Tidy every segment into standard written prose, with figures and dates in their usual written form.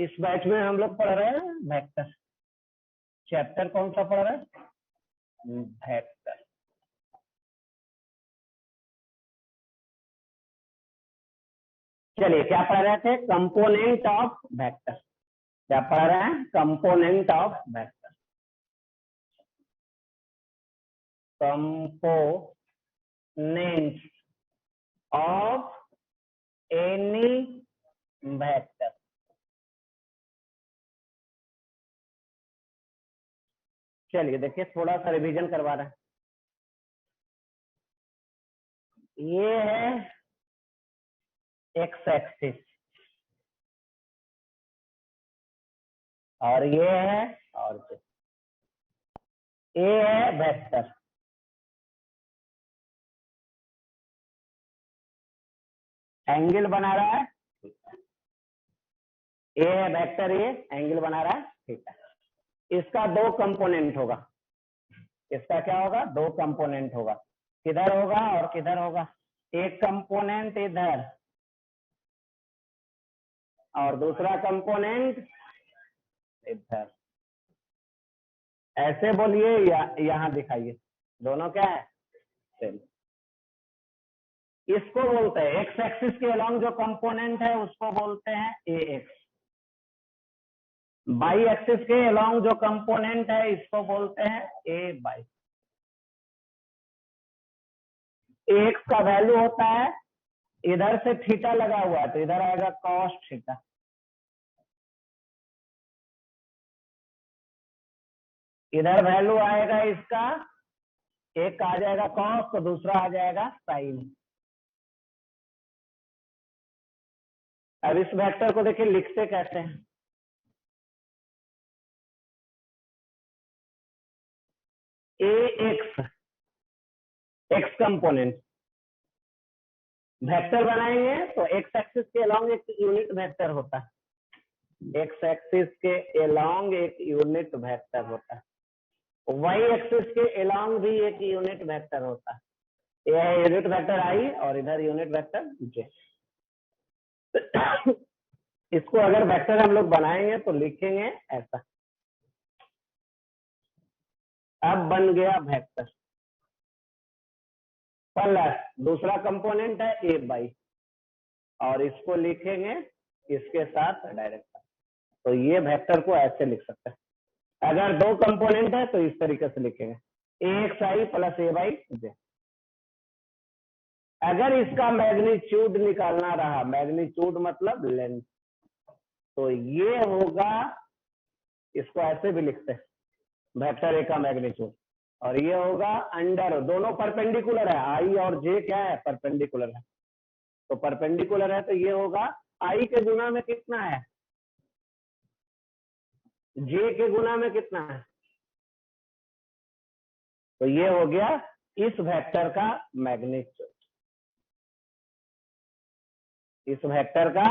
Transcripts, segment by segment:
इस बैच में हम लोग पढ़ रहे हैं वेक्टर। चैप्टर कौन सा पढ़ रहे हैं? वेक्टर। चलिए, क्या पढ़ रहे थे? Component of vector. क्या पढ़ रहे हैं? Component of vector. Component of any vector. चलिए देखिए, थोड़ा सा रिवीजन करवा रहे हैं। ये है एक्स एक्सिस और ये है और ये है वेक्टर। एंगल बना रहा है, ये है वेक्टर, ये एंगल बना रहा है थीटा। इसका दो कंपोनेंट होगा। इसका क्या होगा? दो कंपोनेंट होगा। किधर होगा और किधर होगा? एक कंपोनेंट इधर और दूसरा कंपोनेंट इधर। ऐसे बोलिए या यहाँ दिखाइए, दोनों क्या है? सेम। इसको बोलते हैं एक्स एक्सिस के अलोंग जो कंपोनेंट है उसको बोलते हैं ए एक्स। बाई एक्सिस के अलोंग जो कंपोनेंट है इसको बोलते हैं ए बाई। एक्स का वैल्यू होता है, इधर से थीटा लगा हुआ है तो इधर आएगा कॉस थीटा। इधर वैल्यू आएगा इसका, एक आ जाएगा कॉस तो दूसरा आ जाएगा साइन। अब इस वेक्टर को देखिए लिखते कैसे हैं। A x, x component vector बनाएंगे तो एक्स एक्सिस के अलोंग एक यूनिट वेक्टर होता है। एक्स एक्सिस के अलोंग एक यूनिट वेक्टर होता है। वाई एक्सिस के अलोंग भी एक यूनिट वेक्टर होता है। यह है यूनिट वेक्टर आई और इधर यूनिट वेक्टर जे। इसको अगर वेक्टर हम लोग बनाएंगे तो लिखेंगे ऐसा। अब बन गया वेक्टर प्लस दूसरा कंपोनेंट है ए बाई और इसको लिखेंगे इसके साथ डायरेक्ट। तो ये वेक्टर को ऐसे लिख सकते हैं। अगर दो कंपोनेंट है तो इस तरीके से लिखेंगे A x i plus A y j. अगर इसका मैग्नीट्यूड निकालना रहा, मैग्नीट्यूड मतलब लेंथ, तो ये होगा, इसको ऐसे भी लिखते हैं वेक्टर ए का मैग्नीट्यूड, और ये होगा अंडर, दोनों परपेंडिकुलर है, आई और जे क्या है? परपेंडिकुलर है। तो परपेंडिकुलर है तो ये होगा आई के गुना में कितना है? जे के गुना में कितना है? तो ये हो गया इस वेक्टर का मैग्नीट्यूड, इस वेक्टर का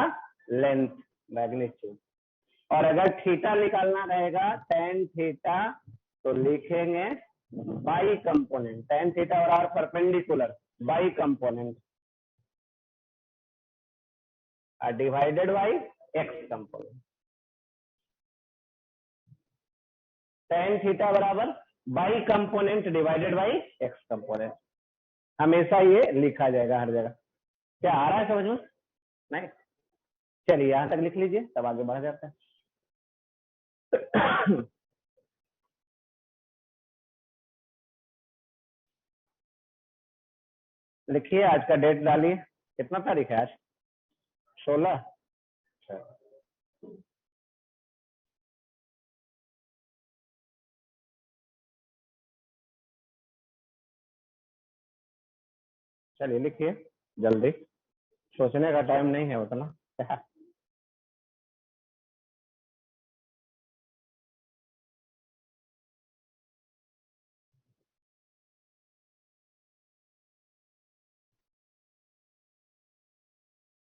लेंथ मैग्नीट्यूड। और अगर थीटा निकालना रहेगा टेन थीटा तो लिखेंगे बाई कंपोनेंट, टेन थीटा और आर perpendicular, y component divided by x component. Tan theta बराबर y component divided by x component. हमेशा ये लिखा जाएगा हर जगह। क्या आ रहा है समझ में? नहीं? चलिए यहां तक लिख लीजिए, तब आगे बढ़ जाता है। लिखिए, आज का डेट डालिए। कितना तारीख है आज? 16। चलिए लिखिए जल्दी, सोचने का टाइम नहीं है उतना।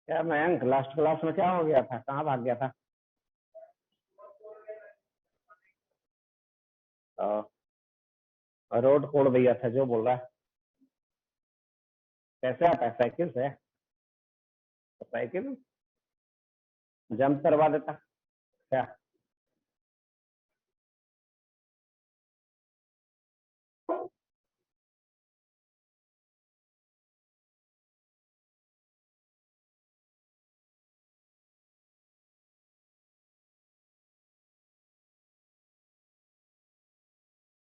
क्या मयंक, लास्ट क्लास में क्या हो गया था? कहाँ भाग गया था? रोड कोड भैया था जो बोल रहा है। कैसे आता है? साइकिल से? साइकिल जंप करवा देता। क्या?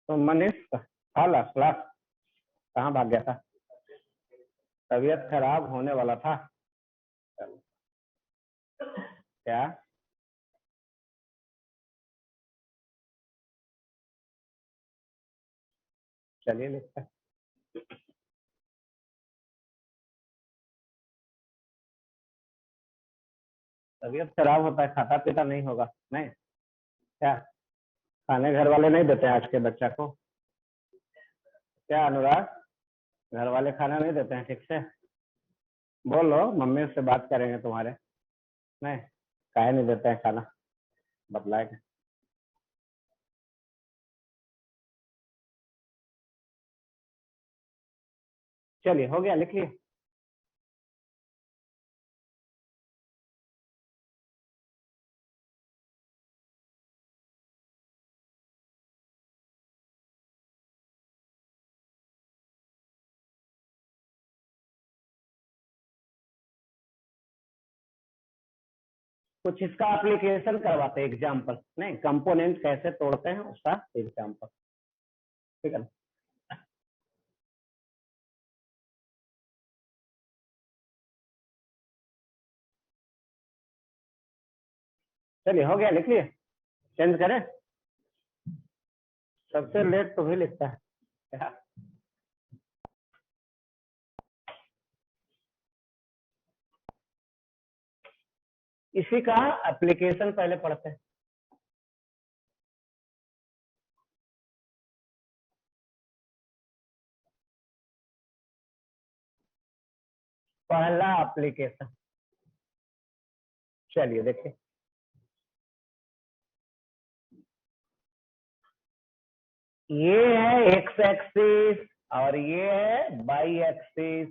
तो मनीष खालस क्लास कहाँ भाग गया था? तबीयत खराब होने वाला था क्या? चलिए लिखते हैं। तबीयत खराब होता है, खाता पीता नहीं होगा नहीं क्या? खाने घर वाले नहीं देते हैं आज के बच्चा को? क्या अनुराग, घर वाले खाना नहीं देते हैं ठीक से? बोलो, मम्मी से बात करेंगे तुम्हारे। नहीं, काहे नहीं देते हैं खाना, बतलाएगा। चलिए हो गया, लिखिए। कुछ इसका एप्लीकेशन करवाते हैं, एग्जाम्पल नहीं, कंपोनेंट कैसे तोड़ते हैं उसका एग्जाम्पल, ठीक है ना? चलिए हो गया, लिख लिए। चेंज करें? सबसे लेट तो भी लिखता है क्या? इसी का एप्लीकेशन पहले पढ़ते हैं। पहला एप्लीकेशन, चलिए देखिए। ये है एक्स एक्सिस और ये है वाई एक्सिस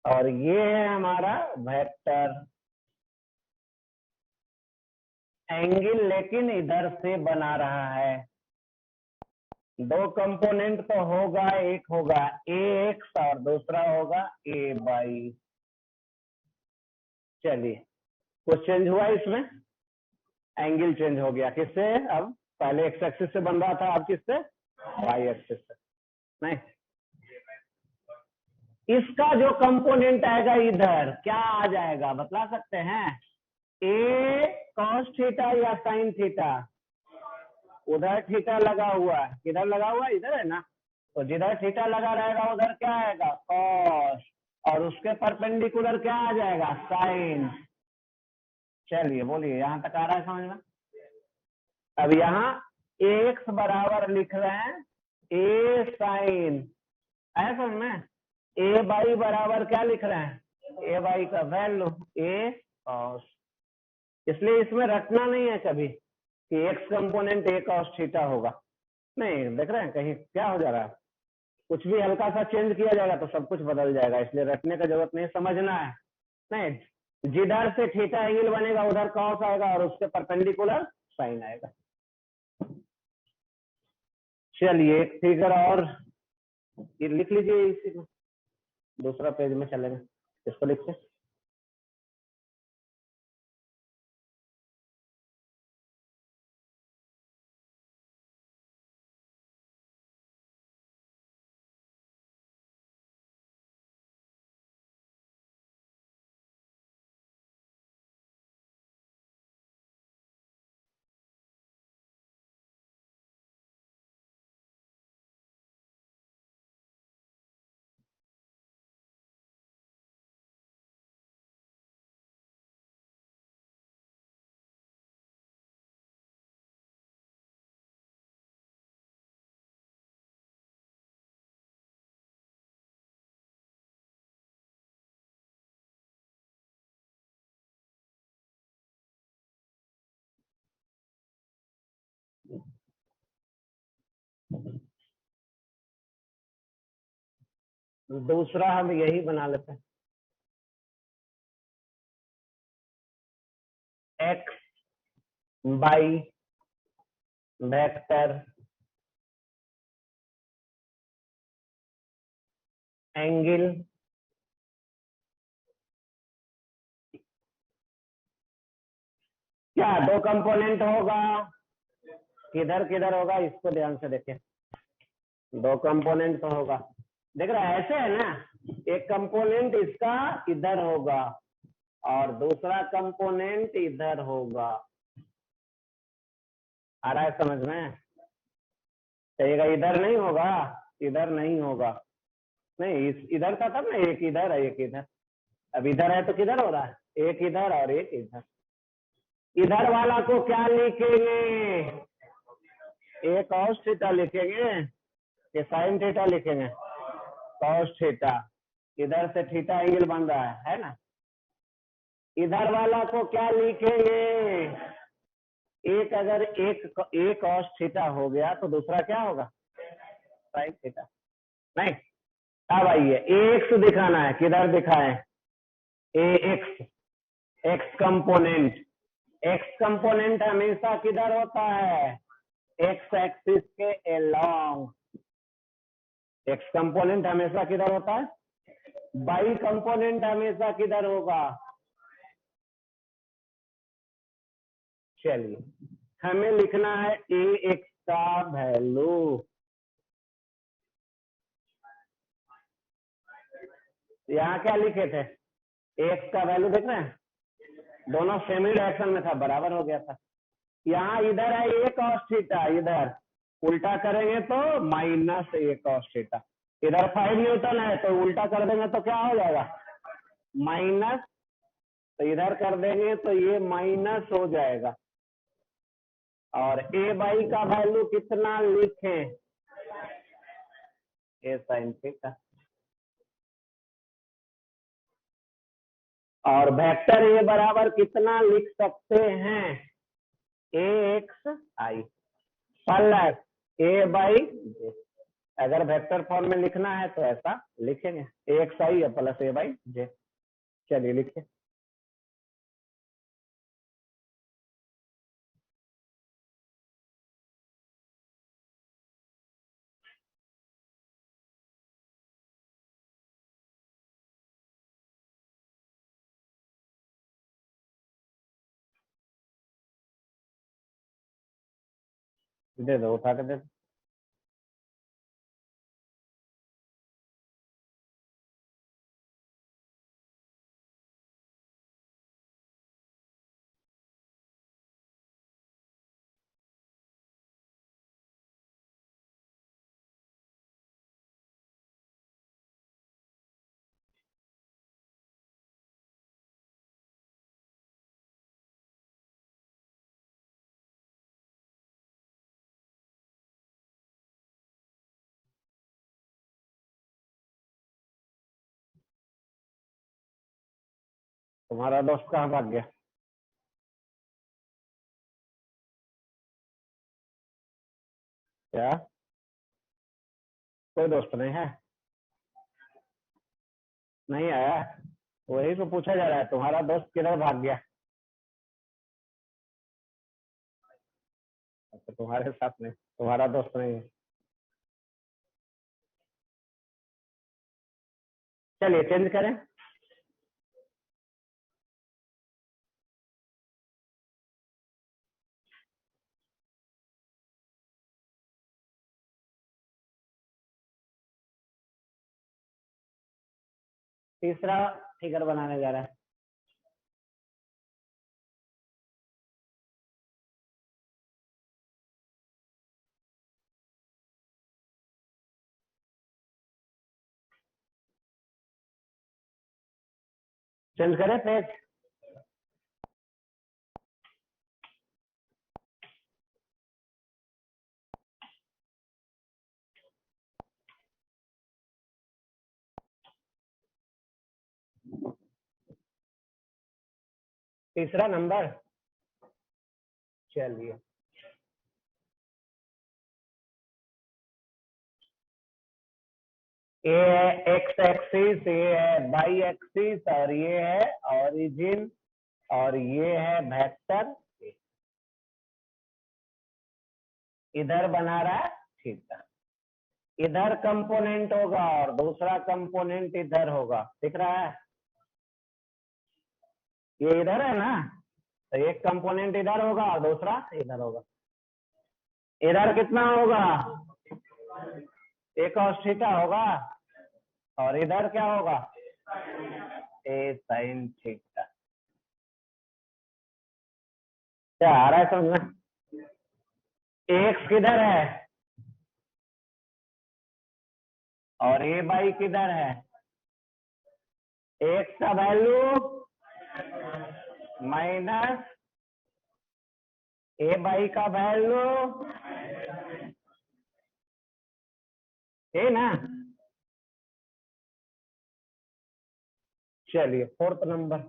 और ये है हमारा वेक्टर एंगल, लेकिन इधर से बना रहा है। दो कंपोनेंट तो होगा, एक होगा ए एक्स और दूसरा होगा ए वाई। चलिए, कुछ चेंज हुआ इसमें? एंगल चेंज हो गया, किससे? अब पहले एक्स एक्सिस से बन रहा था, अब किससे? वाई एक्सिस से। नहीं, इसका जो कंपोनेंट आएगा इधर क्या आ जाएगा, बतला सकते हैं? ए कॉस थीटा या साइन थीटा? उधर थीटा लगा हुआ है, किधर लगा हुआ है? इधर है ना। तो जिधर थीटा लगा रहेगा उधर क्या आएगा? कॉस, और उसके परपेंडिकुलर क्या आ जाएगा? साइन। चलिए बोलिए, यहां तक आ रहा है समझ में? अब यहाँ एक्स बराबर लिख रहे हैं ए साइन, है समझ में? ए बाई बराबर क्या लिख रहे हैं? ए बाई का वैल्यू ए कॉस। इसलिए इसमें रटना नहीं है कभी कि एक्स कंपोनेंट ए कॉस थीटा होगा। नहीं, देख रहे हैं कहीं क्या हो जा रहा है? कुछ भी हल्का सा चेंज किया जाएगा तो सब कुछ बदल जाएगा, इसलिए रटने का जरूरत नहीं, समझना है। नहीं, जिधर से थीटा एंगल बनेगा उधर कॉस आएगा और उसके परपेंडिकुलर साइन आएगा। चलिए एक फिगर और ये लिख लीजिए, इसी में दूसरा पेज में चलेगा, इसको लिखते। दूसरा हम यही बना लेते हैं, एक्स बाई वेक्टर एंगल क्या दो कंपोनेंट होगा, किधर किधर होगा, इसको ध्यान से देखें। दो कंपोनेंट तो होगा, देख रहा है ऐसे है ना, एक कंपोनेंट इसका इधर होगा और दूसरा कंपोनेंट इधर होगा। आ रहा है समझ में? कहिएगा इधर नहीं होगा, इधर नहीं होगा, नहीं इधर था तब ना, एक इधर है एक इधर, अब इधर है तो किधर हो रहा है, एक इधर और एक इधर। इधर वाला को क्या लिखेंगे, एक cos थीटा लिखेंगे कि साइन थीटा लिखेंगे, cos थीटा, इधर से थीटा एंगल बन रहा है ना। इधर वाला को क्या लिखेंगे, एक अगर एक cos थीटा हो गया तो दूसरा क्या होगा, साइन थीटा। नहीं, अब आइए एक्स दिखाना है, किधर दिखाएं, A x, x component, x component हमेशा किधर होता है, एक्स एक्सिस के अलोंग, एक्स कंपोनेंट हमेशा किधर होता है, बाई कंपोनेंट हमेशा किधर होगा। चलिए हमें लिखना है ए एक्स का वैल्यू, यहाँ क्या लिखे थे, एक्स का वैल्यू देख रहे हैं, दोनों सेमी डायरेक्शन में था, बराबर हो गया था। यहाँ इधर है ए cos थीटा, इधर उल्टा करेंगे तो माइनस ए cos थीटा, इधर 5 न्यूटन है तो उल्टा कर देंगे तो क्या हो जाएगा, माइनस, तो इधर कर देंगे तो ये माइनस हो जाएगा। और ए बाई का वैल्यू कितना लिखें, ए साइन थीटा, और वेक्टर ए बराबर कितना लिख सकते हैं, A x i plus A y, अगर वेक्टर फॉर्म में लिखना है तो ऐसा लिखेंगे, A x i plus A y j. चलिए लिखिए, दे दो उठा के दे दो। तुम्हारा दोस्त कहाँ भाग गया, क्या कोई दोस्त नहीं है, नहीं आया, वही तो पूछा जा रहा है, तुम्हारा दोस्त किधर भाग गया। अच्छा तुम्हारे साथ नहीं, तुम्हारा दोस्त नहीं है। चलिए चेंज करें, तीसरा फिगर बनाने जा रहा है। चेंज करें पेज, तीसरा नंबर। चलिए ये है एक्स एक्सिस, ये है बाई एक्सिस, और ये है ऑरिजिन, और ये है वेक्टर। इधर बना रहा है थीटा, इधर कंपोनेंट होगा और दूसरा कंपोनेंट इधर होगा, दिख रहा है? ये इधर है ना, तो एक कंपोनेंट इधर होगा और दूसरा इधर होगा। इधर कितना होगा? एक cos थीटा होगा और इधर क्या होगा? ए साइन थीटा। क्या आ रहा है समझ में? एक्स किधर है और ए बाई किधर है? एक्स का वैल्यू माइनस ए बाई का वैल्यू है ना। चलिए fourth number,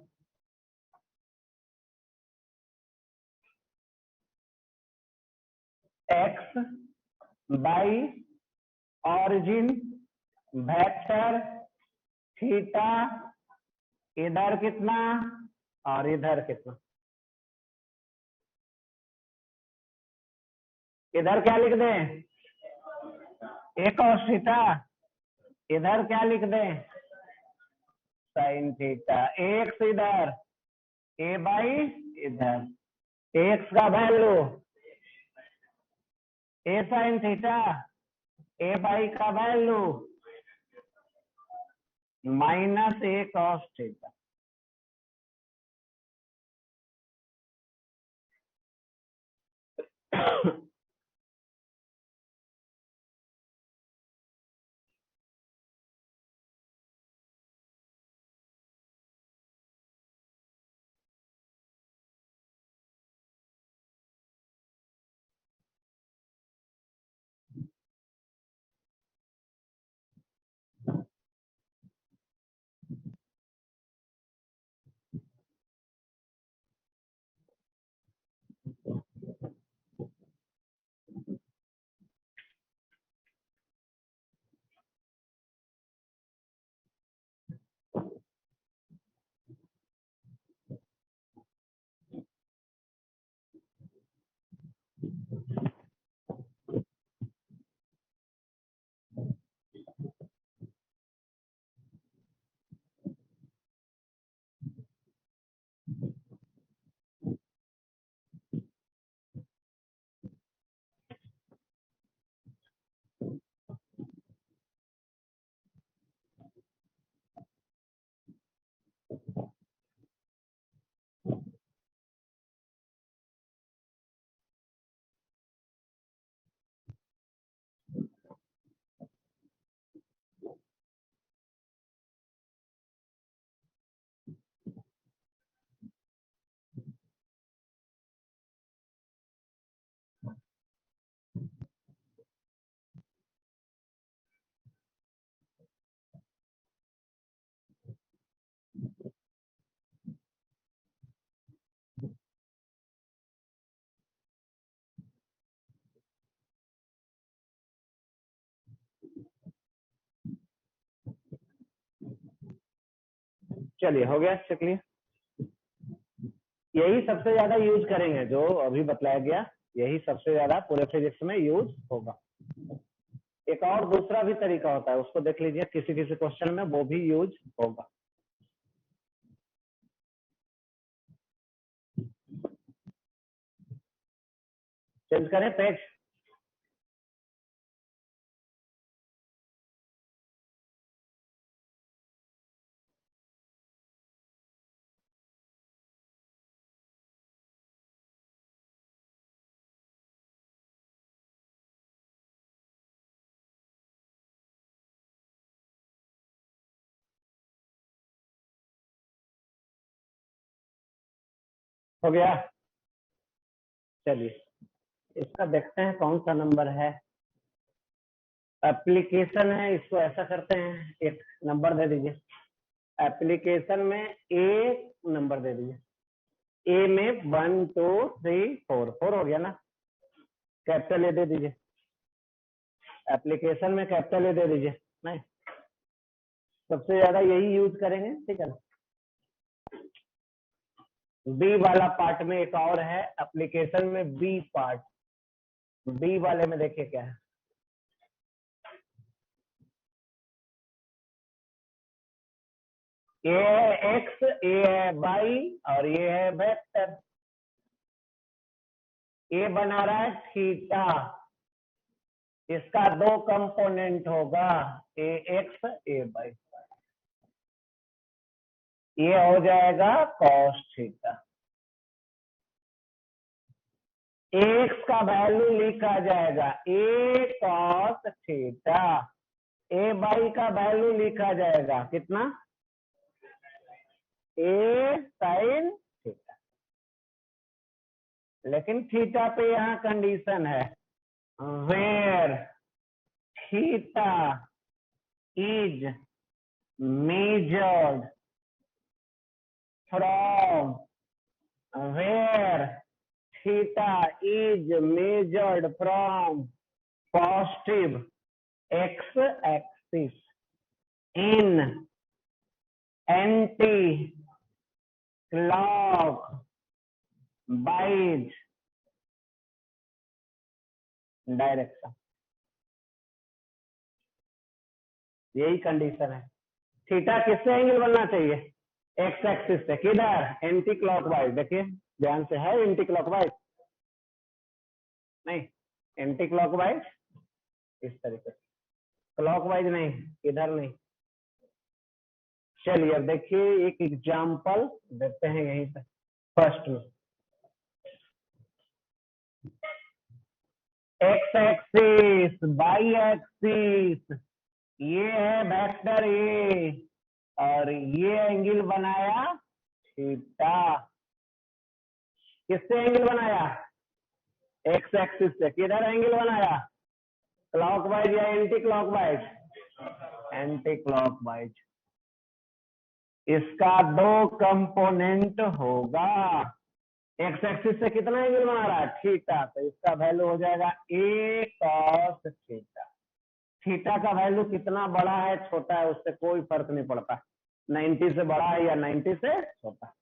x by origin vector theta, इधर कितना और इधर कितना। इधर क्या लिख दें? एक cos थीटा, इधर क्या लिख दें? Sine theta. एक्स इधर, ए बाई इधर, एक्स का value A sine theta, a y का वैल्यू माइनस ए cos थीटा। चलिए हो गया, चलिए यही सबसे ज्यादा यूज करेंगे, जो अभी बतलाया गया यही सबसे ज्यादा पूरे फिजिक्स में यूज होगा। एक और दूसरा भी तरीका होता है, उसको देख लीजिए, किसी किसी क्वेश्चन में वो भी यूज होगा। चेंज करें पेज। हो गया, चलिए इसका देखते हैं कौन सा नंबर है। एप्लीकेशन है, इसको ऐसा करते हैं, एक नंबर दे दीजिए। एप्लीकेशन में ए नंबर दे दीजिए। ए में 1 2 3 4, 4 हो गया ना। कैपिटल ए दे दीजिए, एप्लीकेशन में कैपिटल ए दे दीजिए। नहीं, सबसे ज्यादा यही यूज करेंगे, ठीक है ना। बी वाला पार्ट में एक और है, एप्लीकेशन में बी पार्ट, बी वाले में देखिए क्या है, ये है एक्स, ये है वाई, और ये है वेक्टर। ये बना रहा है थीटा, इसका दो कंपोनेंट होगा, ए एक्स ए वाई, ये हो जाएगा कॉस थीटा। एक्स का वैल्यू लिखा जाएगा a cos theta, a y का वैल्यू लिखा जाएगा कितना, ए साइन थीटा। लेकिन थीटा पे यहाँ कंडीशन है, where theta is measured from, where theta is measured from positive x-axis in anti-clockwise direction. यही कंडीशन है। थीटा किससे एंगल बनना चाहिए, एक्स एक्सिस से, किधर, एंटी क्लॉकवाइज। देखिए ध्यान से, है एंटी क्लॉकवाइज, नहीं एंटी क्लॉकवाइज इस तरीके से, क्लॉकवाइज नहीं, इधर नहीं। चलिए अब देखिए एक एग्जांपल देते हैं यहीं पे फर्स्ट में। एक्स एक्सिस, वाई एक्सिस, ये है वेक्टर ए, और ये एंगल बनाया थीटा। किससे एंगल बनाया, एक्स एक्सिस से। किधर एंगल बनाया, क्लॉकवाइज या एंटी क्लॉकवाइज, एंटी क्लॉकवाइज। इसका दो कंपोनेंट होगा, एक्स एक्सिस से कितना एंगल बना रहा है, थीटा, तो इसका वैल्यू हो जाएगा ए कॉस थीटा। थीटा का वैल्यू कितना बड़ा है छोटा है उससे कोई फर्क नहीं पड़ता, 90 से बड़ा है या 90 से छोटा।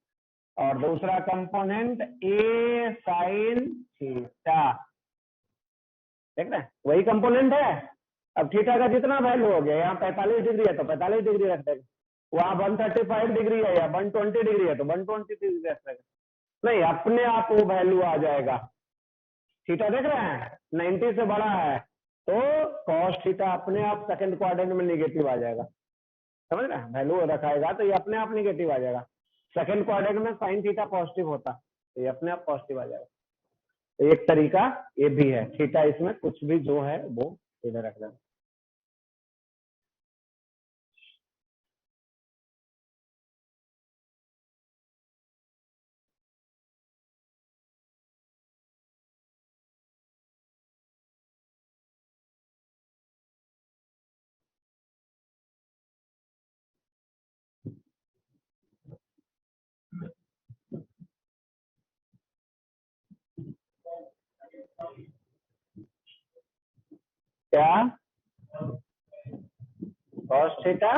और दूसरा कंपोनेंट ए साइन थीटा, देख रहे हैं वही कंपोनेंट है। अब थीटा का जितना वैल्यू हो गया, यहाँ 45 डिग्री है तो 45 डिग्री रख देगा, वहां 135 डिग्री है या 120 डिग्री है तो 120 डिग्री रख देगा। नहीं, अपने आप वो वैल्यू आ जाएगा। थीटा देख रहे हैं 90 से बड़ा है तो कॉस थीटा अपने आप सेकंड क्वाड्रेंट में निगेटिव आ जाएगा, समझ रहे हैं, वैल्यू रखाएगा तो ये अपने आप निगेटिव आ जाएगा। सेकंड क्वाड्रेंट में साइन थीटा पॉजिटिव होता तो ये अपने आप पॉजिटिव आ जाएगा। तो एक तरीका ये भी है, थीटा इसमें कुछ भी जो है वो इधर रख देना। क्या कॉस थीटा,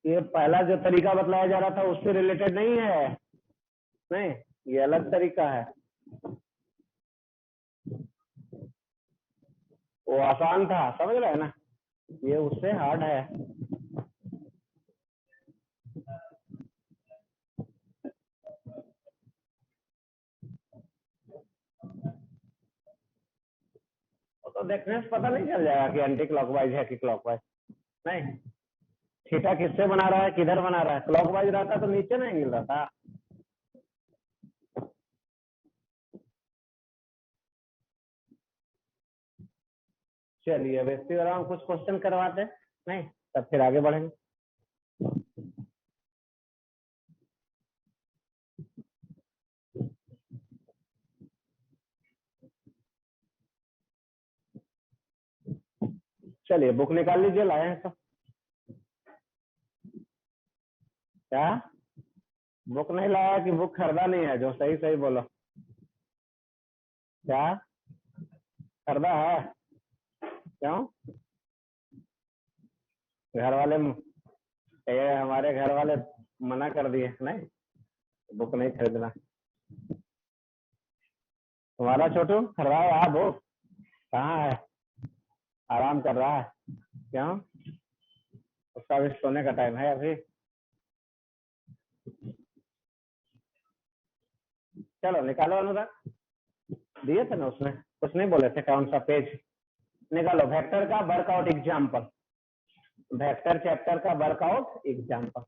ये पहला जो तरीका बतलाया जा रहा था उससे रिलेटेड नहीं है, नहीं ये अलग तरीका है, वो आसान था, समझ रहे हैं ना, ये उससे हार्ड है। तो देखने से पता नहीं चल जाएगा कि एंटी क्लॉकवाइज है कि क्लॉकवाइज, नहीं थीटा किससे बना रहा है, किधर बना रहा है, क्लॉकवाइज रहता तो नीचे नहीं मिल रहा था। चलिए अब इसके दौरान कुछ क्वेश्चन करवाते हैं, नहीं तब फिर आगे बढ़ेंगे। चलिए बुक निकाल लीजिए, लाए हैं तो क्या, बुक नहीं लाया कि बुक खरीदा नहीं है, जो सही सही बोलो, क्या खरीदा है, क्यों, घर वाले, ये हमारे घर वाले मना कर दिए, नहीं बुक नहीं खरीदना। तुम्हारा छोटू कर रहा है यार बुक, कहाँ है? आराम कर रहा है? क्यों? उसका भी सोने का टाइम है अभी। चलो निकालो अनुराग, दिए थे ना उसने, कुछ नहीं बोले थे कौन सा पेज। निकालो वेक्टर का वर्कआउट एग्जाम्पल, वेक्टर चैप्टर का वर्कआउट एग्जाम्पल।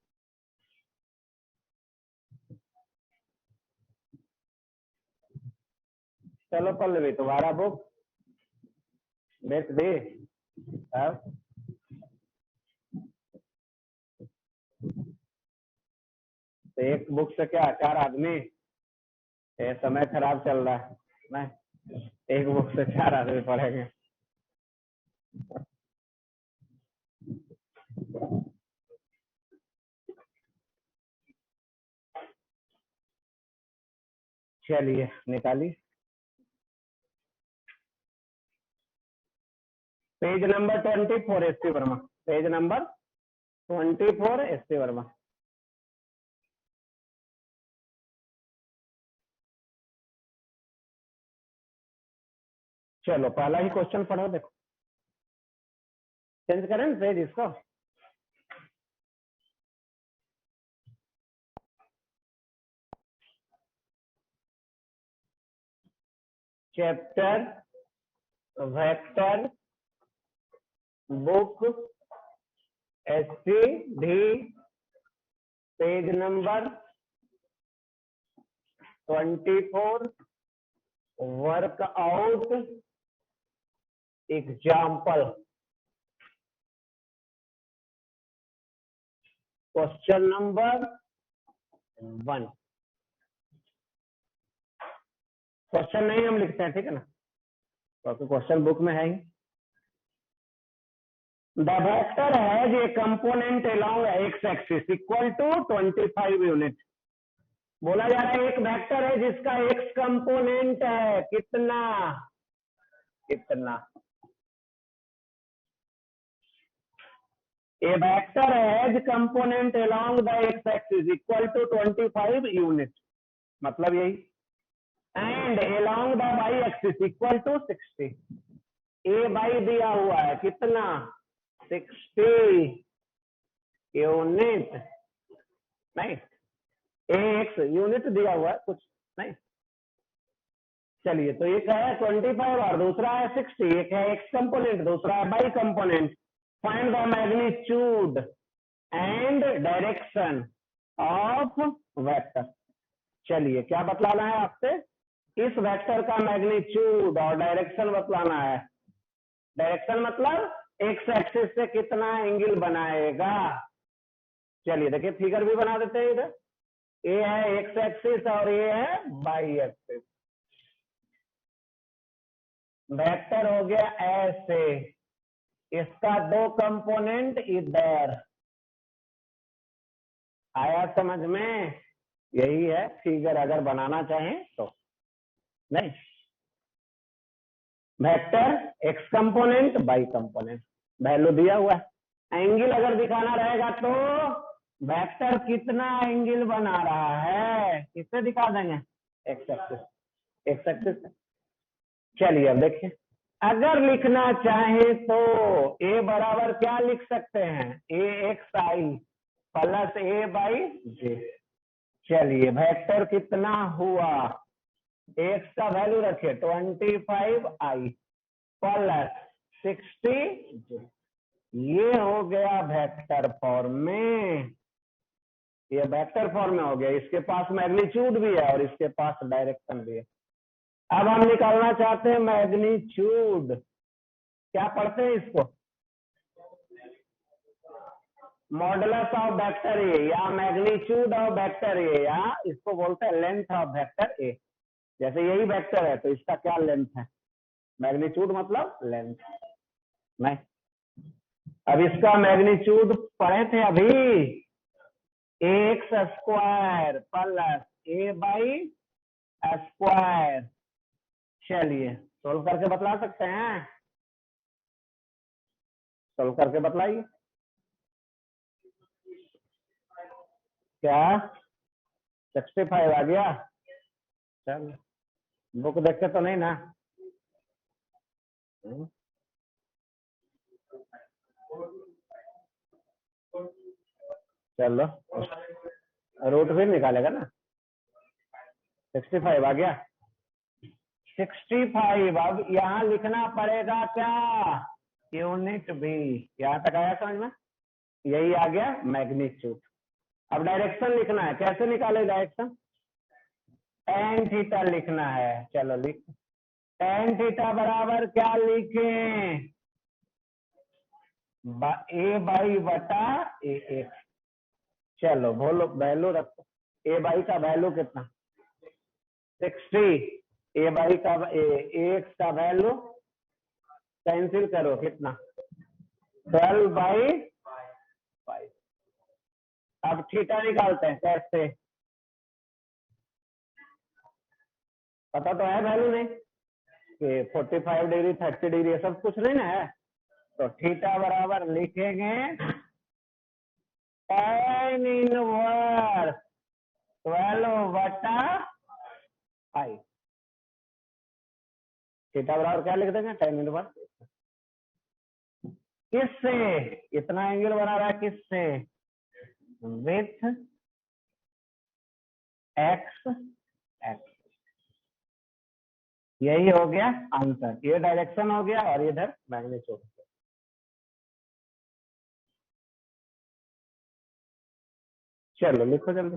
चलो पल्लवी तुम्हारा बुक बेच दे अब। तो एक बुक से क्या 4 आदमी, ये समय खराब चल रहा है नहीं, एक बुक से 4 आदमी पढ़ेंगे। चलिए निकालिए page number 24 ST. Verma, page number 24 ST. Verma. चलो पहला ही क्वेश्चन पढ़ो, देखो चेंज करें पेज इसको। Chapter vector book STD. Page number 24 workout example. Question number 1, question नहीं हम लिखते हैं ठीक है ना, क्योंकि क्वेश्चन बुक में है ही। The vector has a component along x axis equal to 25 unit. बोला जा रहा है एक वेक्टर है जिसका एक्स कंपोनेंट है कितना, कितना। A vector has component along the x axis equal to 25 unit, मतलब यही। And along the y axis equal to 60। A y दिया हुआ है कितना, 60 यूनिट, नहीं ए एक्स यूनिट दिया हुआ है कुछ नहीं। चलिए तो एक है 25 और दूसरा है 60, एक है एक्स कंपोनेंट दूसरा है y component. Find the magnitude and direction of vector. चलिए क्या बतलाना है आपसे, इस वेक्टर का मैग्नीट्यूड और डायरेक्शन बतलाना है। डायरेक्शन मतलब एक्स एक्सिस से कितना एंगल बनाएगा। चलिए देखिए फिगर भी बना देते हैं इधर, ए है एक्स एक्सिस और ये है वाई एक्सिस। वेक्टर हो गया ऐसे, इसका 2 कंपोनेंट इधर, आया समझ में? यही है फिगर अगर बनाना चाहें तो। नहीं, vector x component y component, value दिया हुआ है। एंगल अगर दिखाना रहेगा तो वेक्टर कितना एंगल बना रहा है किससे दिखा देंगे, एक्स एक्सिस, एक्स एक्सिस। चलिए अब देखिए, अगर लिखना चाहे तो ए बराबर क्या लिख सकते हैं, A x i plus A y j. चलिए वेक्टर कितना हुआ, एक्स का वैल्यू रखिए 25 आई प्लस 60, ये हो गया वेक्टर फॉर्म में, ये वेक्टर फॉर्म में हो गया। इसके पास मैग्नीट्यूड भी है और इसके पास डायरेक्शन भी है। अब हम निकालना चाहते हैं मैग्नीट्यूड, क्या पढ़ते हैं इसको, मॉडुलस ऑफ वेक्टर ए या मैग्नीट्यूड ऑफ वेक्टर ए, या इसको बोलते हैं लेंथ ऑफ वेक्टर ए। जैसे यही वेक्टर है तो इसका क्या लेंथ है, मैग्नीट्यूड मतलब लेंथ नहीं। अब इसका मैग्नीट्यूड पढ़े थे अभी, x square plus A by square. चलिए सोल्व करके बतला सकते हैं, सोल्व करके बतलाइए क्या। 65 आ गया। चल बुक देखते तो नहीं ना? चलो रूट भी निकालेगा ना। 65 आ गया। 65 अब यहाँ लिखना पड़ेगा क्या? यूनिट भी। यहाँ तक आया समझ में? यही आ गया मैग्नीट्यूड। अब डायरेक्शन लिखना है, कैसे निकाले डायरेक्शन? tan थीटा लिखना है। चलो लिख, tan थीटा बराबर क्या लिखें? ए बाई बटा ए एक्स। चलो बोलो वैल्यू रखो। ए बाई का वैल्यू कितना? 60। ए बाई का एक्स का वैल्यू कैंसिल करो, कितना? 12/5। अब थीटा निकालते हैं, कैसे? पता तो है वैल्यू नहीं कि 45 डिग्री 30 डिग्री ये सब कुछ नहीं ना है। तो थीटा बराबर लिखेंगे tan इनवर्स 12/5। थीटा बराबर क्या लिख देंगे? tan inverse. किससे इतना एंगल बना रहा है? किससे? With x x. यही हो गया आंसर। ये डायरेक्शन हो गया और इधर मैग्नीट्यूड। चलो लिखो जल्दी।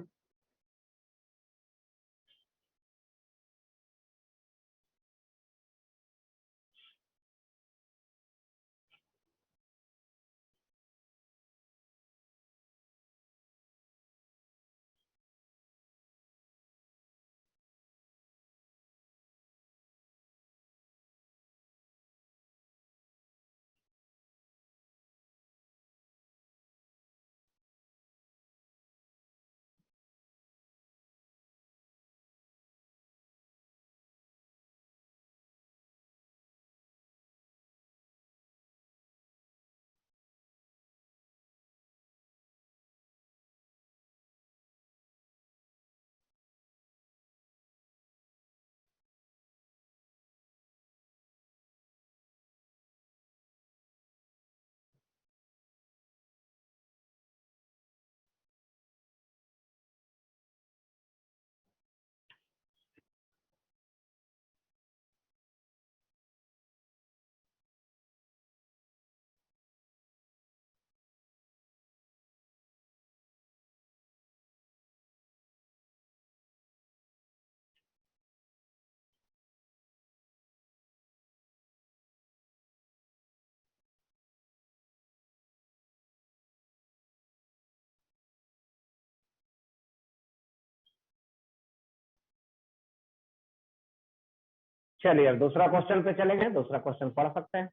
चलिए अब दूसरा क्वेश्चन पे चलेंगे। दूसरा क्वेश्चन पढ़ सकते हैं,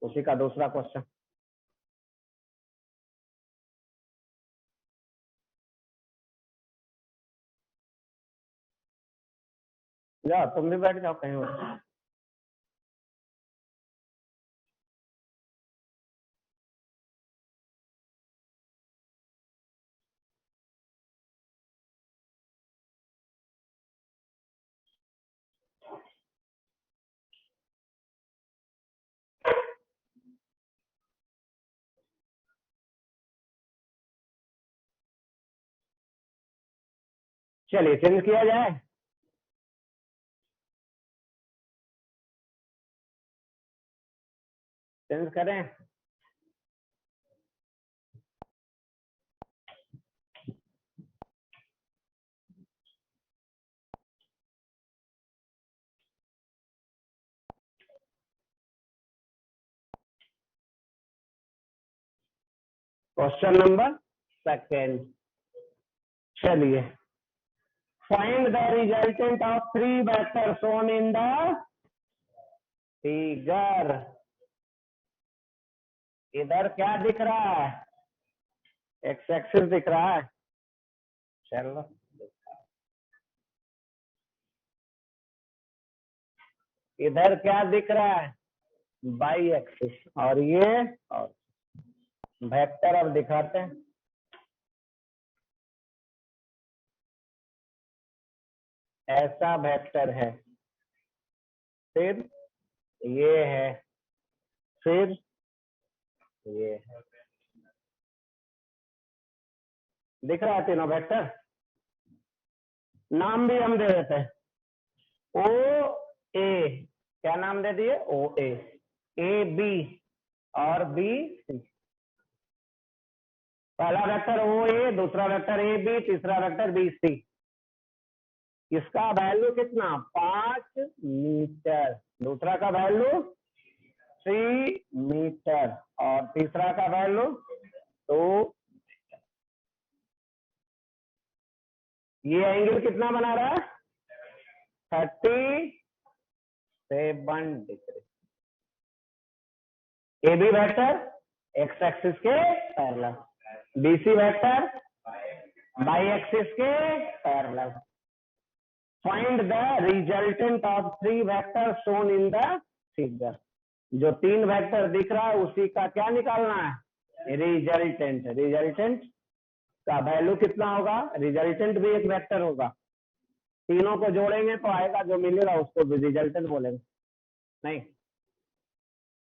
उसी का दूसरा क्वेश्चन। जाओ तुम भी बैठ जाओ कहीं और। चलिए चेंज किया जाए। चेंज करें। Question number second. चलिए, find the resultant of 3 vector shown in the figure. इधर क्या दिख रहा है? एक्स एक्सिस दिख रहा है। चलो इधर क्या दिख रहा है? By axis. और ये और वेक्टर अब दिखाते हैं। ऐसा वेक्टर है, फिर ये है, फिर ये है। दिख रहा है तीनों वेक्टर? नाम भी हम दे देते हैं, ओ ए, क्या नाम दे दिए? ओ ए बी और बी सी। पहला वेक्टर ओ ए, दूसरा वेक्टर ए बी, तीसरा वेक्टर बी सी। इसका वैल्यू कितना? 5 मीटर। दूसरा का वैल्यू 3 मीटर और तीसरा का वैल्यू 2। ये एंगल कितना बना रहा है? 37 degree. A B vector x axis के parallel, BC vector y axis के parallel. Find the resultant of 3 vector shown in the figure. जो 3 वेक्टर दिख रहा है उसी का क्या निकालना है? रिजल्टेंट। रिजल्टेंट का वैल्यू कितना होगा? रिजल्टेंट भी एक वेक्टर होगा, तीनों को जोड़ेंगे तो आएगा, जो मिलेगा उसको भी रिजल्टेंट बोलेंगे। नहीं,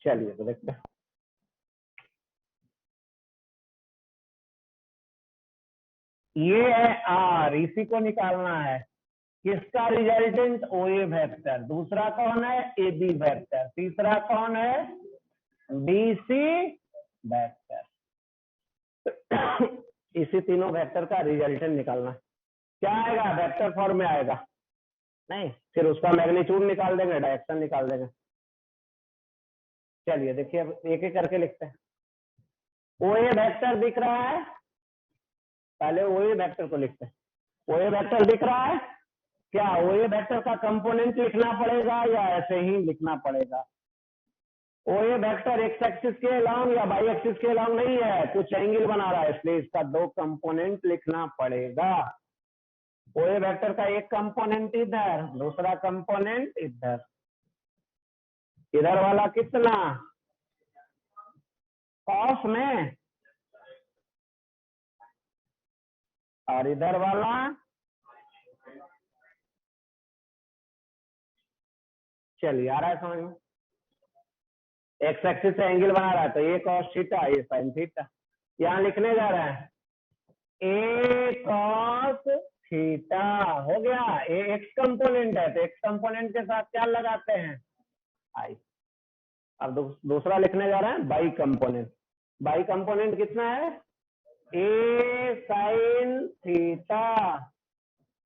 चलिए तो देखते हैं। ये है आर, इसी को निकालना है। किसका रिजल्टेंट? ओ ए वेक्टर। दूसरा कौन है? A B vector. तीसरा कौन है? B C vector. इसी तीनों वेक्टर का रिजल्टेंट निकालना है। क्या आएगा? वेक्टर फॉर्म में आएगा। नहीं, फिर उसका मैग्नीट्यूड निकाल देंगे, डायरेक्शन निकाल देंगे। चलिए देखिए, अब एक एक करके लिखते हैं। ओ ए वेक्टर दिख रहा है, पहले ओ ए वेक्टर को लिखते हैं। ओ ए वेक्टर दिख रहा है, क्या ओ ए वेक्टर का कंपोनेंट लिखना पड़ेगा या ऐसे ही लिखना पड़ेगा? ओ ए वेक्टर एक्स एक्सिस के अलाउंग या बाई एक्सिस के अलाउंग नहीं है, कुछ एंगल बना रहा है, इसलिए इसका 2 कंपोनेंट लिखना पड़ेगा। ओ ए वेक्टर का एक कंपोनेंट इधर, दूसरा कंपोनेंट इधर। इधर वाला कितना? कॉस में, और इधर वाला चलिए आ रहा है समझ में। एक्स एक्सिस से एंगल बना रहा है तो ये कॉस थीटा, ये साइन थीटा। यहाँ लिखने जा रहे हैं ए कॉस थीटा, हो गया। ए एक्स कंपोनेंट है तो एक्स कंपोनेंट के साथ क्या लगाते हैं? आई। अब दूसरा लिखने जा रहे हैं बाई कंपोनेंट। बाई कंपोनेंट कितना है? ए साइन थीटा,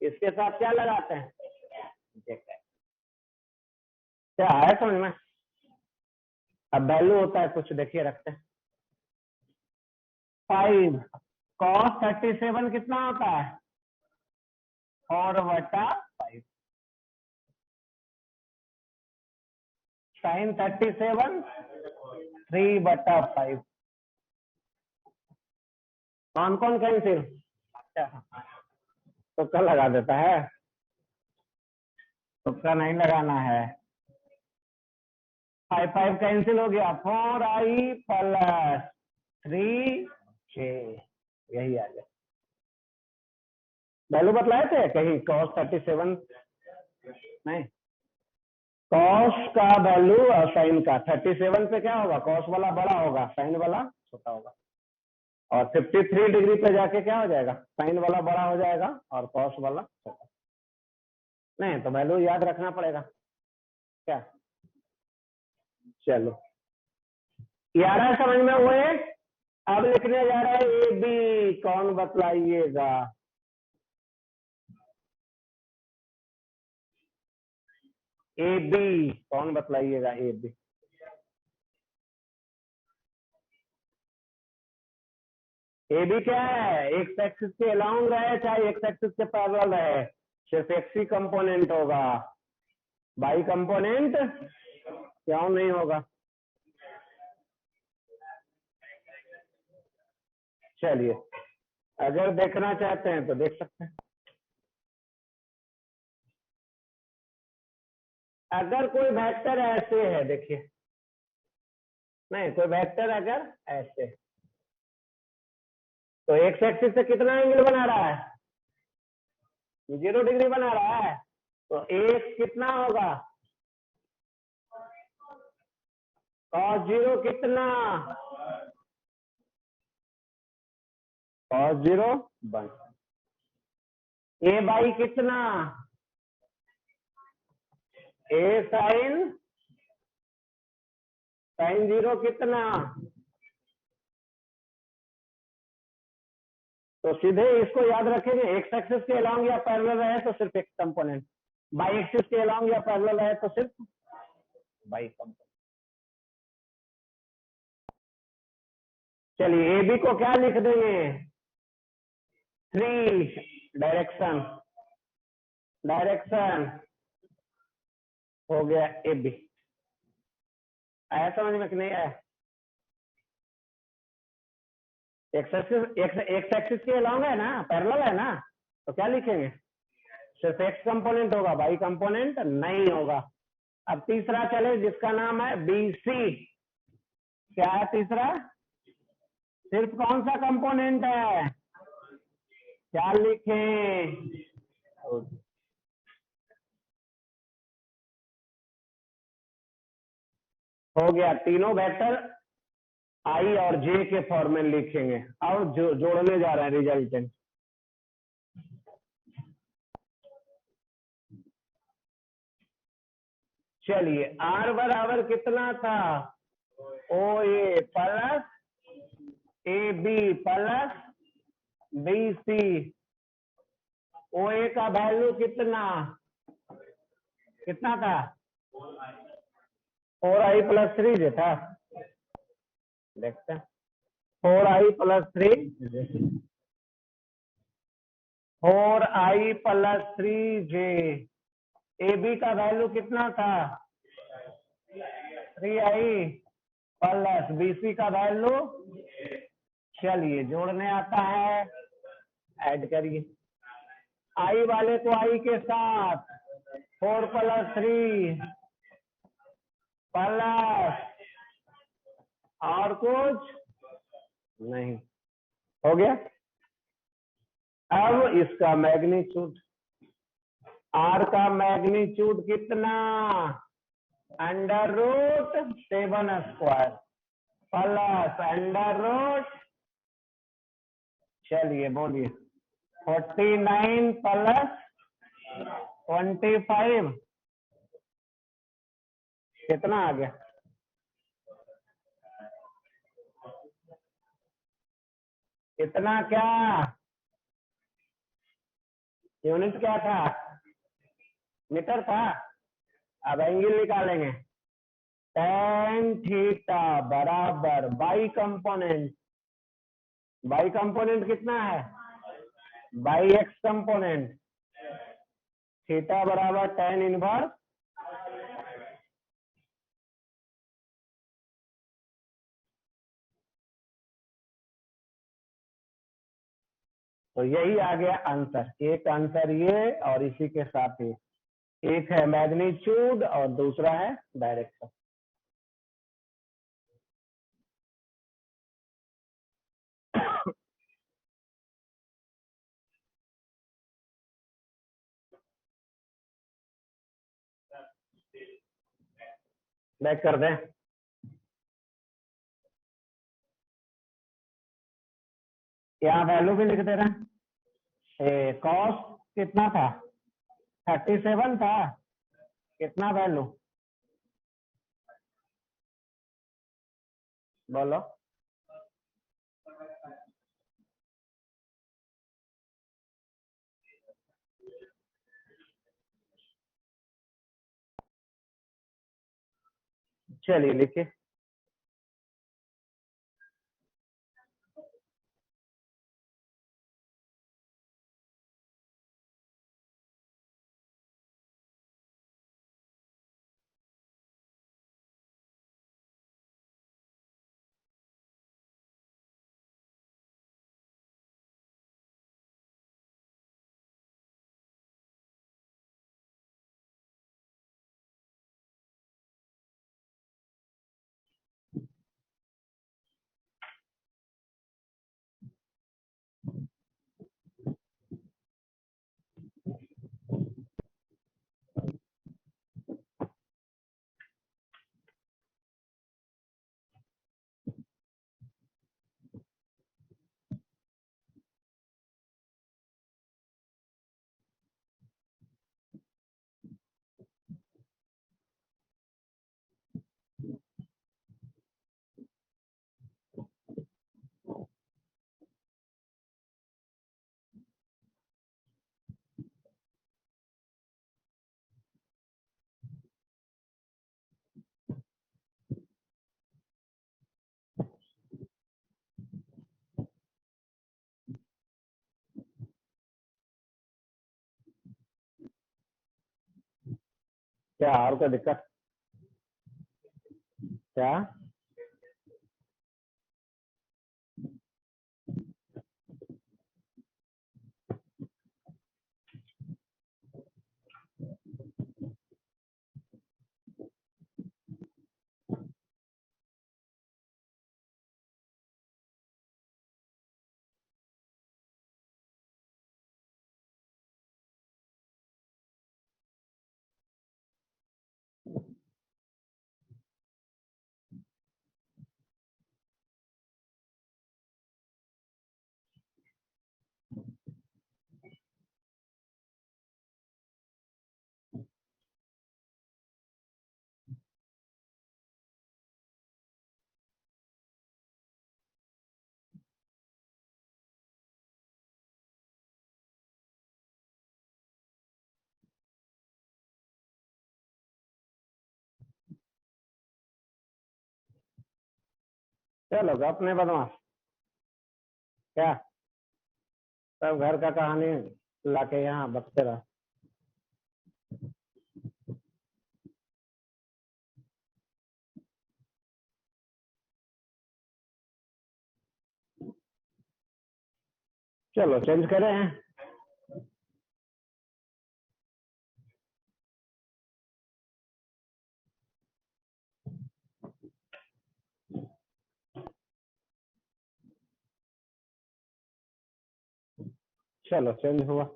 इसके साथ क्या लगाते हैं? क्या है समझ में? अब वैल्यू होता है कुछ, देखिए रखते हैं। 5 cos 37 कितना होता है? 4/5। sin 37 3/5। कौन कौन कैंसिल? तुक्का लगा देता है, तुक्का नहीं लगाना है। 5 कैंसिल हो गया, 4i + 3j, यही आ गया। वैल्यू बतलाए थे कहीं cos 37? नहीं, cos का वैल्यू और साइन का 37 पे क्या होगा? cos वाला बड़ा होगा, साइन वाला छोटा होगा। और 53 डिग्री पे जाके क्या हो जाएगा? साइन वाला बड़ा हो जाएगा और cos वाला छोटा। नहीं तो वैल्यू याद रखना पड़ेगा क्या? चलो, ये आ रहा है समझ में? वो है। अब लिखने जा रहा है ए बी, कौन बतलाइएगा? ए बी कौन बतलाइएगा? ए बी ए बी क्या है? एक्स एक्सिस के अलाउंग रहे चाहे एक्स एक्सिस के पैरेलल रहे, सिर्फ एक्स ही कंपोनेंट होगा, बाई कंपोनेंट क्यों नहीं होगा? चलिए, अगर देखना चाहते हैं तो देख सकते हैं। अगर कोई वेक्टर ऐसे है, देखिए, नहीं कोई वेक्टर अगर ऐसे, तो एक्स एक्सिस से कितना एंगल बना रहा है? 0 डिग्री बना रहा है। तो एक कितना होगा, cos 0 कितना, cos 0 1, a बाई कितना, a sin 0 कितना। तो सीधे इसको याद रखेंगे, एक्स एक्सिस के अलॉन्ग या पैरेलल रहे तो सिर्फ एक्स कंपोनेंट, बाई एक्सिस के अलॉन्ग या पैरेलल रहे तो सिर्फ बाई कंपोनेंट। चलिए ए बी को क्या लिख देंगे, 3 डायरेक्शन, डायरेक्शन हो गया ए बी। आया समझ में कि नहीं आया? एक्स एक्सिस के अलॉन्ग है ना, पैरेलल है ना, तो क्या लिखेंगे, सिर्फ एक्स कंपोनेंट होगा, वाई कंपोनेंट नहीं होगा। अब तीसरा चले जिसका नाम है बी सी। क्या है तीसरा, सिर्फ कौन सा कंपोनेंट है, क्या लिखें, हो गया। तीनों वेक्टर आई और जे के फॉर्म में लिखेंगे। अब जोड़ने जा रहे हैं रिजल्टेंट। चलिए आर बराबर कितना था, O A plus A B plus B C. O A का वैल्यू कितना, कितना था, 4i प्लस 3 जो था, देखते हैं 4i plus 3, 4i plus 3 j. A B का वैल्यू कितना था, 3i प्लस बी सी का वैल्यू। चलिए जोड़ने आता है, ऐड करिए आई वाले को आई के साथ, 4 प्लस 3 प्लस और कुछ नहीं, हो गया। अब इसका मैग्नीट्यूड, आर का मैग्नीट्यूड कितना, √7² प्लस √, चलिए बोलिए, 49 प्लस 25 कितना आ गया, इतना क्या, यूनिट क्या था, मीटर था। अब एंगल निकालेंगे, tan थीटा बराबर बाई कंपोनेंट, बाई कंपोनेंट कितना है, बाई एक्स कंपोनेंट, थीटा बराबर tan इनवर्स, तो यही आ गया आंसर। एक आंसर ये और इसी के साथ ही एक है मैग्नीट्यूड और दूसरा है डायरेक्शन। बैक कर दें, यहाँ वैल्यू भी लिख दे रहे हैं। कॉस कितना था, 37 था, कितना वैल्यू बोलो, चलिए लिखिए। क्या और कोई दिक्कत? क्या? चलो अपने बदमाश। क्या सब घर का कहानी लाके यहाँ बकते रहो। चलो चेंज करें हैं। चलो चेंज हुआ।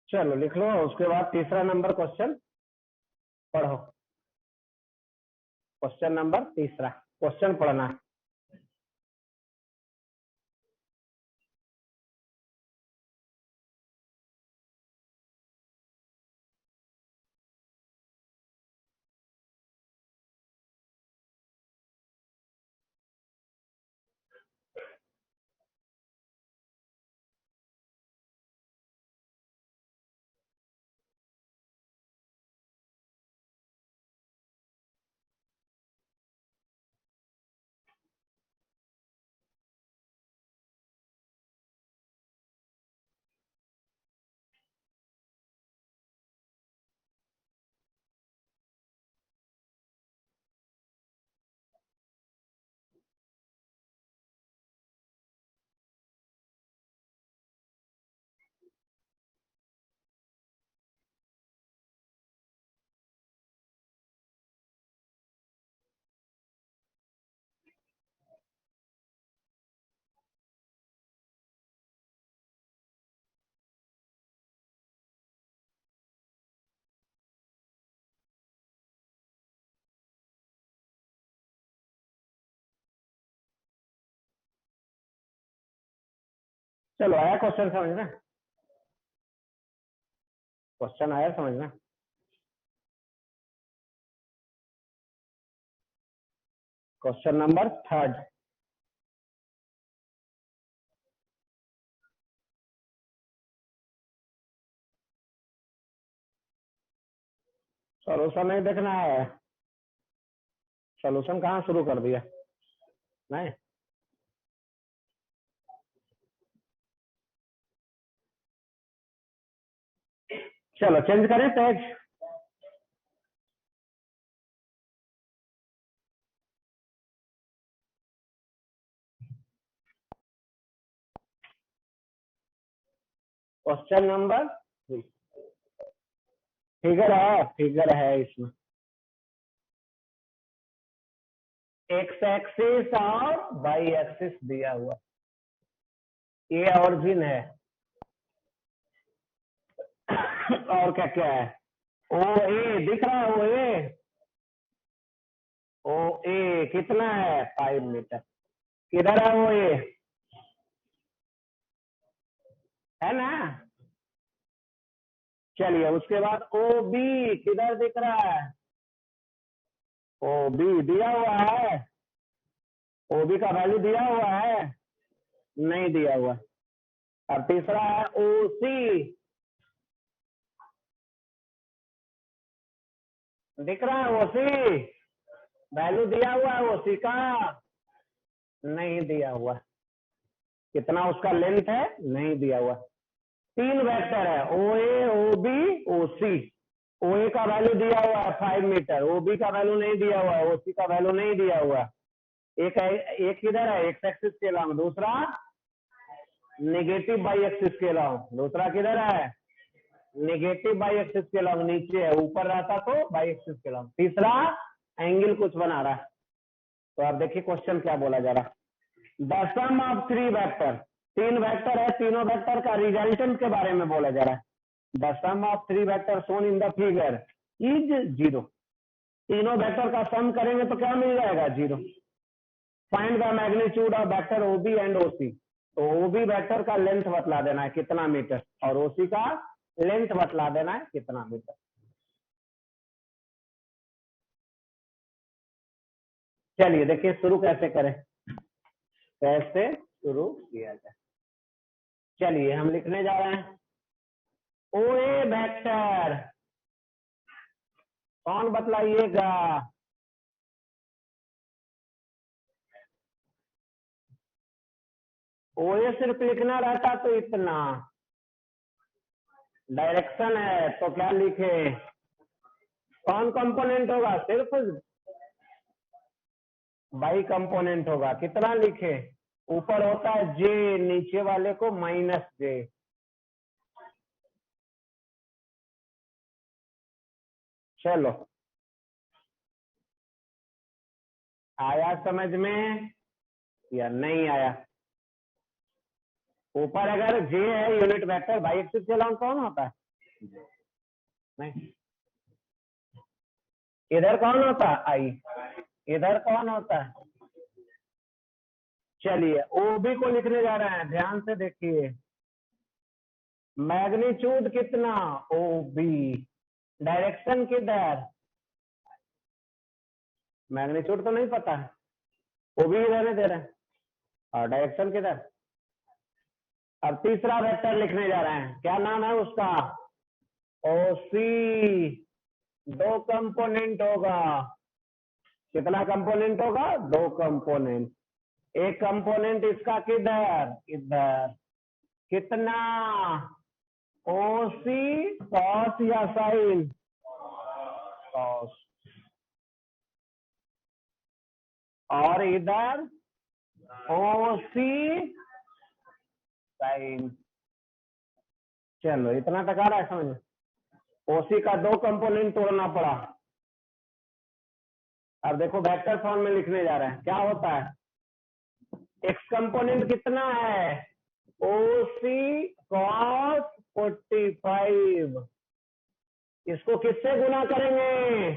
चलो लिख लो, उसके बाद तीसरा नंबर क्वेश्चन पढ़ो। क्वेश्चन नंबर तीसरा, क्वेश्चन पढ़ना। चलो आया क्वेश्चन समझना? क्वेश्चन आया समझना? Question number third. सोल्यूशन नहीं देखना है? सोल्यूशन कहाँ शुरू कर दिया? नहीं। चलो चेंज करें पेज। क्वेश्चन नंबर, फिगर है इसमें। एक्स एक्सिस और वाई एक्सिस दिया हुआ, ये ऑरिजिन है। और क्या क्या है? ओ ए दिख रहा है? ओ ए कितना है? 5 मीटर। किधर है वो ए? है ना। चलिए उसके बाद ओ बी किधर दिख रहा है, ओ बी दिया हुआ है, ओ बी का वैल्यू दिया हुआ है, नहीं दिया हुआ। अब तीसरा है ओ सी, दिख रहा है ओ सी, वैल्यू दिया हुआ है ओ सी का, नहीं दिया हुआ। कितना उसका लेंथ है, नहीं दिया हुआ। तीन वेक्टर है ओ ए, O B, O C. O A का वैल्यू दिया हुआ है 5 मीटर, ओ बी का वैल्यू नहीं दिया हुआ है, ओ सी का वैल्यू नहीं दिया हुआ। एक किधर है, एक्स एक्सिस के लॉन्ग, दूसरा नेगेटिव बाई एक्सिस के लॉन्ग, दूसरा किधर है, नेगेटिव बाई एक्सिस के लॉन्ग नीचे है, ऊपर रहता तो बाई एक्सिस के लॉन्ग। तीसरा एंगल कुछ बना रहा है। तो आप देखिए क्वेश्चन क्या बोला जा रहा है। The sum of three vector, तीन वेक्टर है, तीनों वेक्टर का रिजल्टेंट के बारे में बोला जा रहा है। The sum of three vector shown in the figure is 0। तीनों वेक्टर का सम करेंगे तो क्या मिल जाएगा, 0। Find the magnitude of vector OB and OC. तो ओबी वेक्टर का लेंथ बतला देना है कितना मीटर, और ओसी का लेंथ बतला देना है कितना मीटर। चलिए देखिए शुरू कैसे करें, कैसे शुरू किया जाए। चलिए हम लिखने जा रहे हैं ओ ए वेक्टर, कौन बतलाइएगा, ओ ए सिर्फ लिखना रहता तो इतना, डायरेक्शन है तो क्या लिखे, कौन कंपोनेंट होगा, सिर्फ बाई कंपोनेंट होगा, कितना लिखे, ऊपर होता है जे, नीचे वाले को माइनस जे। चलो आया समझ में या नहीं आया। ऊपर अगर जे है यूनिट वेक्टर, बाई एक्सिस के लॉन्ग कौन होता है, नहीं, इधर कौन होता है, आई, इधर कौन होता है। चलिए ओबी को लिखने जा रहे हैं, ध्यान से देखिए, मैग्नीट्यूड कितना, ओ बी, डायरेक्शन किधर, मैग्नीट्यूड तो नहीं पता है, वो भी रहने दे रहे हैं, और डायरेक्शन किधर। अब तीसरा वेक्टर लिखने जा रहे हैं, क्या नाम है उसका, ओ सी। दो कंपोनेंट होगा, कितना कंपोनेंट होगा, दो कंपोनेंट। एक कंपोनेंट इसका किधर, इधर, कितना, ओ सी कॉस या साइन, कॉस, और इधर ओ सी साइन। चलो इतना तक आ रहा है समझ में। ओसी का दो कंपोनेंट तोड़ना पड़ा। अब देखो वेक्टर फॉर्म में लिखने जा रहे हैं, क्या होता है, एक्स कंपोनेंट कितना है, ओ सी कॉस 45, इसको किससे गुना करेंगे,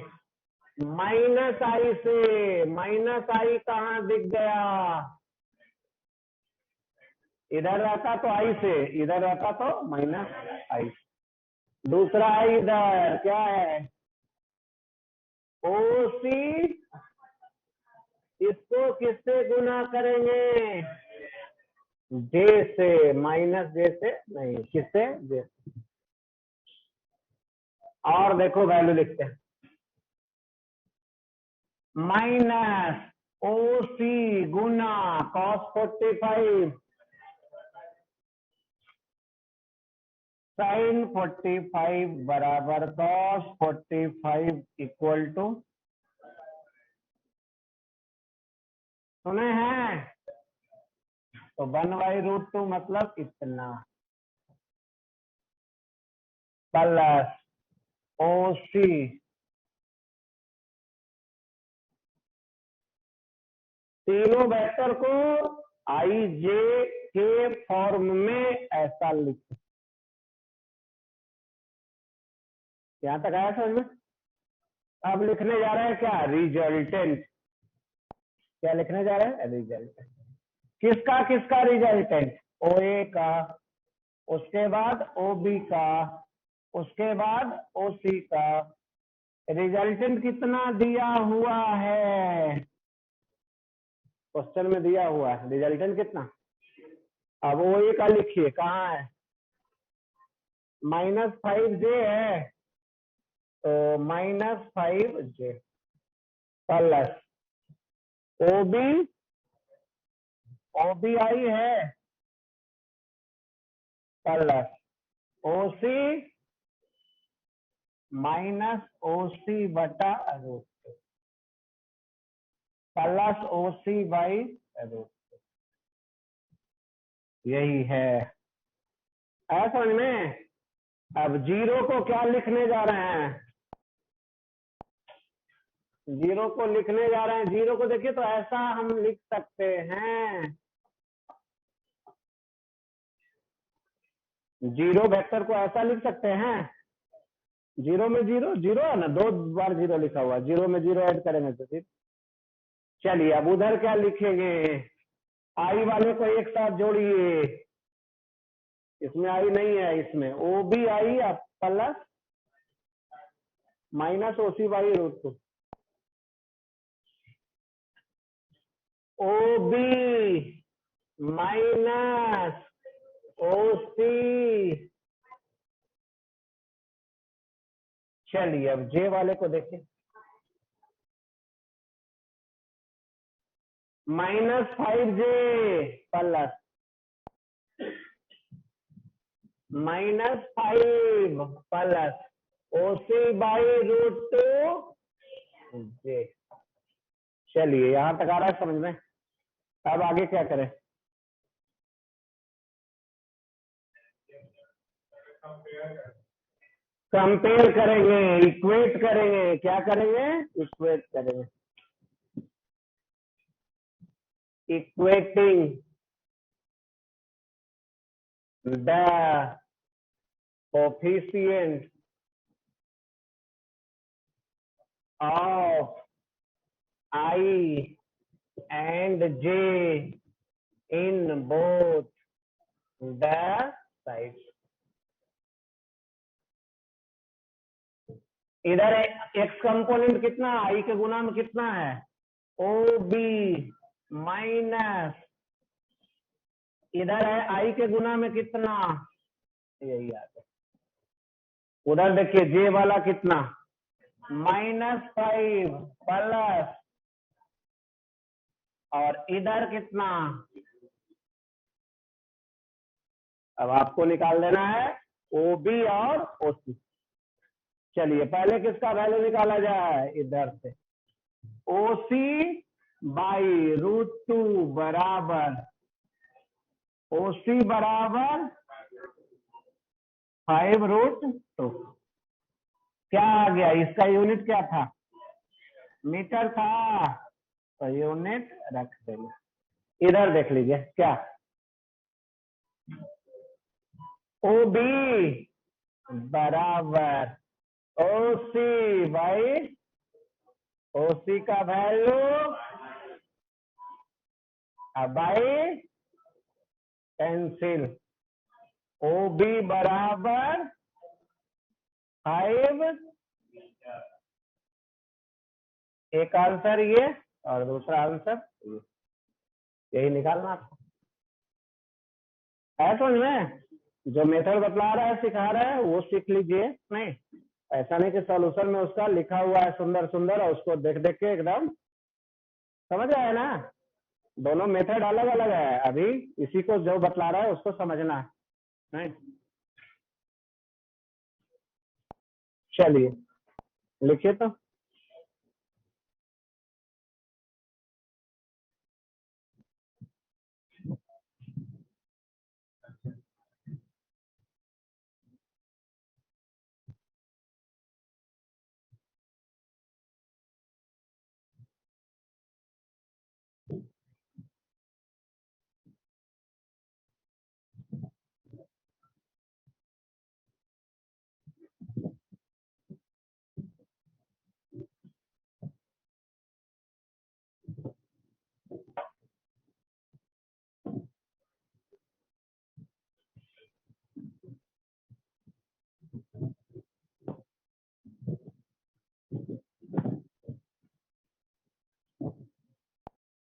माइनस आई से। माइनस आई कहाँ दिख गया, इधर रहता तो आई से, इधर रहता तो माइनस आई। दूसरा इधर क्या है, ओ सी, इसको किससे गुना करेंगे, जे से, माइनस जे से नहीं, किससे, जे। और देखो वैल्यू लिखते हैं, माइनस ओ सी गुना कॉस 45 साइन 45 बराबर कॉस 45 इक्वल टू, सुने हैं, तो 1/√2 मतलब इतना, प्लस ओ सी तीनों वेक्टर को आई जे के फॉर्म में ऐसा लिख। यहां तक आया समझ में। अब लिखने जा रहे हैं क्या, रिजल्टेंट। क्या लिखने जा रहे हैं, रिजल्टेंट। किसका किसका रिजल्टेंट, ओ ए का उसके बाद OB का, उसके बाद OC का। रिजल्टेंट कितना दिया हुआ है, क्वेश्चन में दिया हुआ है रिजल्टेंट कितना। अब OA का लिखिए, कहाँ है, -5J है, तो -5J प्लस OBI है प्लस OC -OC बटा √2 प्लस OC बाई √2। यही है, समझ में। अब जीरो को क्या लिखने जा रहे हैं, जीरो को लिखने जा रहे हैं। जीरो को देखिए तो ऐसा हम लिख सकते हैं, जीरो वेक्टर को ऐसा लिख सकते हैं, जीरो में जीरो, जीरो है ना, 2 बार जीरो लिखा हुआ, जीरो में जीरो ऐड करेंगे तो फिर। चलिए अब उधर क्या लिखेंगे, आई वाले को एक साथ जोड़िए, इसमें आई नहीं है, इसमें OBI plus -OC by √2। OB minus OC। चलिए अब J वाले को देखिए, -5J plus -5 plus OC by √2 J। चलिए यहां तक आ रहा है समझ में। अब आगे क्या करें, कंपेयर करेंगे, इक्वेट करेंगे। क्या करेंगे, इक्वेट करेंगे, equating the coefficient of I and J in both the sides। इधर x कंपोनेंट कितना, I के गुना में कितना है, OB माइनस, इधर है I के गुना में कितना, यही आता है। उधर देखिए J वाला कितना, -5 प्लस, और इधर कितना, अब आपको निकाल देना है OB और OC। चलिए पहले किसका वैल्यू निकाला जाए, इधर से OC बाई √2 बराबर, OC बराबर 5√2। क्या आ गया, इसका यूनिट क्या था, मीटर था, तो यूनिट रख देंगे। इधर देख लीजिए क्या, OB बराबर OC बाई, OC का वैल्यू बाई कैंसिल, OB बराबर 5, एक आंसर ये और दूसरा आंसर ये, यही निकालना आपको है समझ में। जो मेथड बतला रहा है, सिखा रहा है, वो सीख लीजिए। नहीं ऐसा नहीं कि सॉल्यूशन में उसका लिखा हुआ है सुंदर सुंदर और उसको देख देख के एकदम समझ आए ना। दोनों मेथड अलग अलग है, अभी इसी को जो बतला रहा है उसको समझना है। नहीं चलिए लिखिए तो।